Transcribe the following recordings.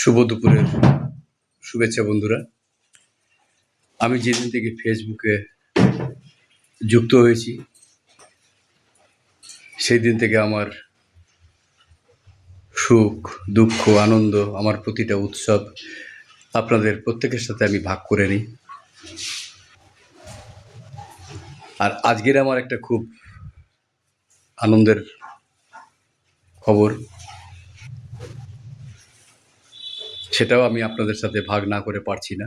শুভ দুপুরের শুভেচ্ছা বন্ধুরা। আমি যেদিন থেকে ফেসবুকে যুক্ত হয়েছি সেই দিন থেকে আমার সুখ, দুঃখ, আনন্দ, আমার প্রতিটা উৎসব আপনাদের প্রত্যেকের সাথে আমি ভাগ করে নিই। আর আজকের আমার একটা খুব আনন্দের খবর, সেটাও আমি আপনাদের সাথে ভাগ না করে পারছি না।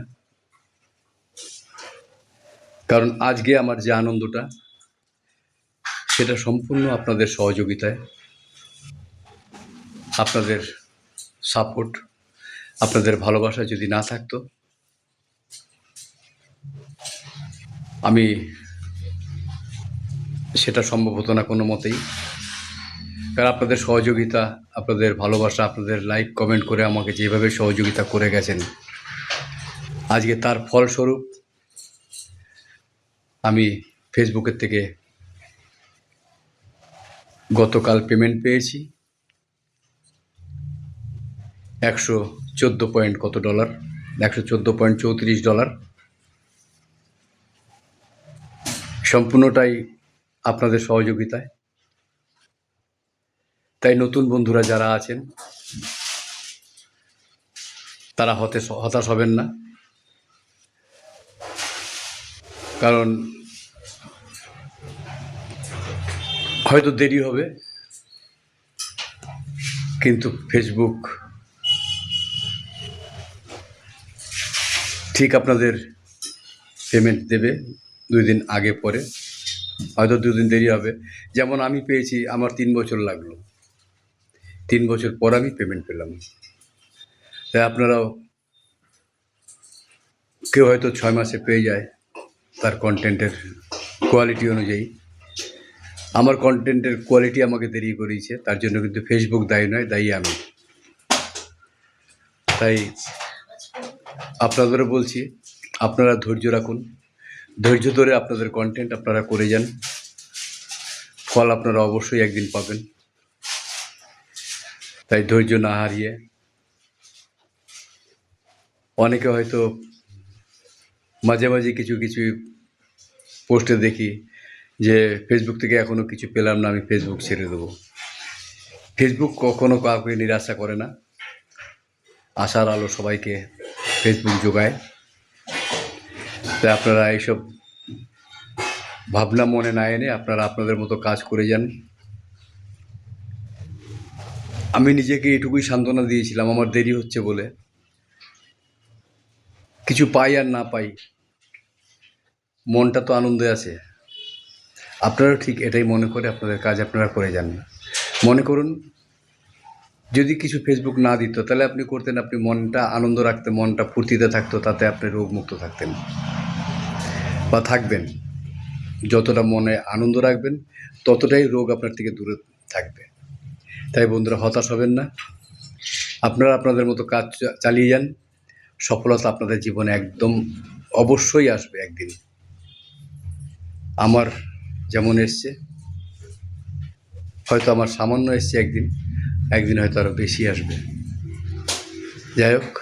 কারণ আজকে আমার যে আনন্দটা সেটা সম্পূর্ণ আপনাদের সহযোগিতায়, আপনাদের সাপোর্ট, আপনাদের ভালোবাসা যদি না থাকতো আমি সেটা সম্ভব হতো না কোনো মতেই। কারণ আপনাদের সহযোগিতা, আপনাদের ভালোবাসা, আপনাদের লাইক কমেন্ট করে আমাকে যেভাবে সহযোগিতা করে গেছেন, আজকে তার ফলস্বরূপ আমি ফেসবুকের থেকে গতকাল পেমেন্ট পেয়েছি 114 পয়েন্ট কত ডলার, $114.34। সম্পূর্ণটাই আপনাদের সহযোগিতায়। তাই নতুন বন্ধুরা যারা আছেন তারা হতাশ হবেন না, কারণ হয়তো দেরি হবে কিন্তু ফেসবুক ঠিক আপনাদের পেমেন্ট দেবে 2 দিন আগে পরে, হয়তো 2 দিন দেরি হবে। যেমন আমি পেয়েছি, আমার 3 বছর লাগলো, 3 বছর পর আমি পেমেন্ট পেলাম। তাই আপনারাও কেউ হয়তো 6 মাসে পেয়ে যায় তার কন্টেন্টের কোয়ালিটি অনুযায়ী। আমার কন্টেন্টের কোয়ালিটি আমাকে দেরি করিয়েছে, তার জন্য কিন্তু ফেসবুক দায়ী নয়, দায়ী আমি। তাই আপনাদেরও বলছি, আপনারা ধৈর্য রাখুন, ধৈর্য ধরে আপনাদের কন্টেন্ট আপনারা করে যান, ফল আপনারা অবশ্যই একদিন পাবেন। তাই ধৈর্য না হারিয়ে, অনেকে হয়তো মাঝে মাঝে কিছু কিছু পোস্টে দেখি যে ফেসবুক থেকে এখনও কিছু পেলাম না, আমি ফেসবুক ছেড়ে দেবো। ফেসবুক কখনো কাউকে নিরাশা করে না, আশার আলো সবাইকে ফেসবুক যোগায়। তাই আপনারা এইসব ভাবনা মনে না এনে আপনারা আপনাদের মতো কাজ করে যান। আমি নিজেকে এটুকুই সান্ত্বনা দিয়েছিলাম, আমার দেরি হচ্ছে বলে, কিছু পাই আর না পাই মনটা তো আনন্দে আছে। আপনারাও ঠিক এটাই মনে করে আপনাদের কাজ আপনারা করে যান। মনে করুন যদি কিছু ফেসবুক না দিত তাহলে আপনি করতেন, আপনি মনটা আনন্দ রাখতেন, মনটা ফুর্তিতে থাকতো, তাতে আপনি রোগমুক্ত থাকতেন বা থাকবেন। যতটা মনে আনন্দ রাখবেন ততটাই রোগ আপনার থেকে দূরে থাকবে। তাই বন্ধুরা হতাশ হবেন না, আপনারা আপনাদের মতো কাজ চালিয়ে যান। সফলতা আপনাদের জীবনে একদম অবশ্যই আসবে একদিন। আমার যেমন এসছে, হয়তো আমার সামান্য এসছে একদিন, একদিন হয়তো আরও বেশি আসবে। যাই হোক,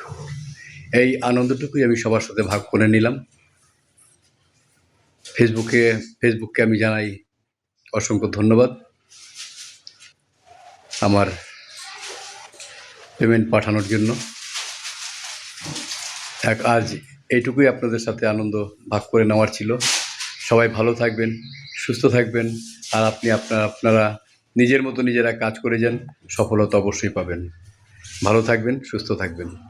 এই আনন্দটুকুই আমি সবার সাথে ভাগ করে নিলাম। ফেসবুককে আমি জানাই অসংখ্য ধন্যবাদ আমার পেমেন্ট পাঠানোর জন্য। আজ এইটুকুই আপনাদের সাথে আনন্দ ভাগ করে নেওয়ার ছিল। সবাই ভালো থাকবেন, সুস্থ থাকবেন, আর আপনারা নিজের মতো নিজেরা কাজ করে যান, সফলতা অবশ্যই পাবেন। ভালো থাকবেন, সুস্থ থাকবেন।